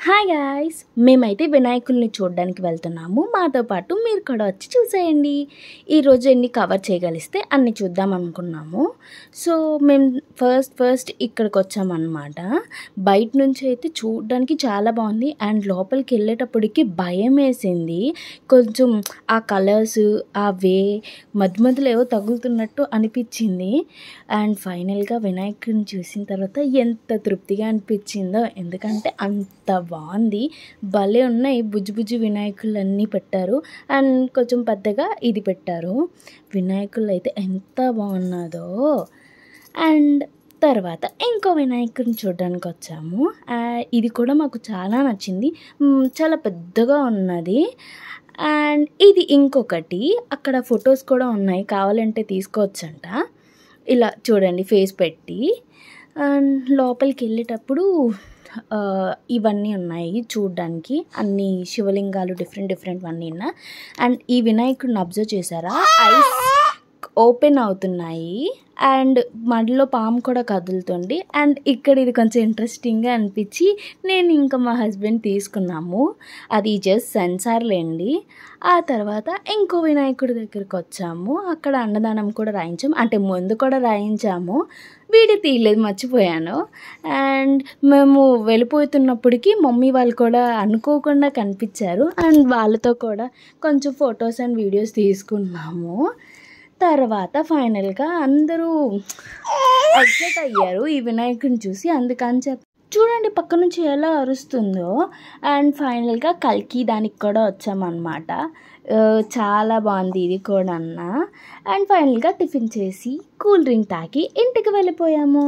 Hi guys, మేమైతే వినాయకుల్ని చూడడానికి వెళ్తున్నాము. మాతో పాటు మీరు కూడా వచ్చి చూసేయండి. ఈరోజు ఎన్ని కవర్ చేయగలిస్తే అన్ని చూద్దాం అనుకున్నాము. సో మేము ఫస్ట్ ఇక్కడికి వచ్చామన్నమాట. బయట నుంచి అయితే చూడడానికి చాలా బాగుంది అండ్ లోపలికి వెళ్ళేటప్పటికి భయం వేసింది. కొంచెం ఆ కలర్స్ ఆ మధ్యలో ఏవో తగులుతున్నట్టు అనిపించింది. అండ్ ఫైనల్గా వినాయకుడిని చూసిన తర్వాత ఎంత తృప్తిగా అనిపించిందో, ఎందుకంటే అంత బాగుంది. భలే ఉన్నాయి. బుజ్జి వినాయకులు అన్నీ పెట్టారు అండ్ కొంచెం పెద్దగా ఇది పెట్టారు. వినాయకులు అయితే ఎంత బాగున్నదో. అండ్ తర్వాత ఇంకో వినాయకుడిని చూడడానికి వచ్చాము. ఇది కూడా మాకు చాలా నచ్చింది. చాలా పెద్దగా ఉన్నది. అండ్ ఇది ఇంకొకటి, అక్కడ ఫొటోస్ కూడా ఉన్నాయి, కావాలంటే తీసుకోవచ్చంట. ఇలా చూడండి ఫేస్ పెట్టి. అండ్ లోపలికి వెళ్ళేటప్పుడు ఇవన్నీ ఉన్నాయి చూడడానికి, అన్ని శివలింగాలు డిఫరెంట్ అన్నీ ఉన్నాయి. అండ్ ఈ వినాయకుడిని అబ్జర్వ్ చేశారా, ఐస్ ఓపెన్ అవుతున్నాయి అండ్ మడిలో పాము కూడా కదులుతుంది. అండ్ ఇక్కడ ఇది కొంచెం ఇంట్రెస్టింగ్గా అనిపించి నేను ఇంకా మా హస్బెండ్ తీసుకున్నాము. అది జస్ట్ సెన్సార్లేండి. ఆ తర్వాత ఇంకో వినాయకుడి దగ్గరికి వచ్చాము. అక్కడ అన్నదానం కూడా రాయించాము, అంటే ముందు కూడా రాయించాము, వీడియో తీయలేదు, మర్చిపోయాను. అండ్ మేము వెళ్ళిపోతున్నప్పటికీ మమ్మీ వాళ్ళు కూడా అనుకోకుండా కనిపించారు అండ్ వాళ్ళతో కూడా కొంచెం ఫొటోస్ అండ్ వీడియోస్ తీసుకున్నాము. తర్వాత ఫైనల్గా అందరూ ఎక్సైట్ అయ్యారు ఈ వినాయకుడిని చూసి, అందుకని చూడండి పక్క నుంచి ఎలా అరుస్తుందో. అండ్ ఫైనల్గా కల్కి దానికి కూడా వచ్చామన్నమాట. చాలా బాగుంది ఇది కూడా అన్న. అండ్ ఫైనల్గా టిఫిన్ చేసి కూల్ డ్రింక్ తాగి ఇంటికి వెళ్ళిపోయాము.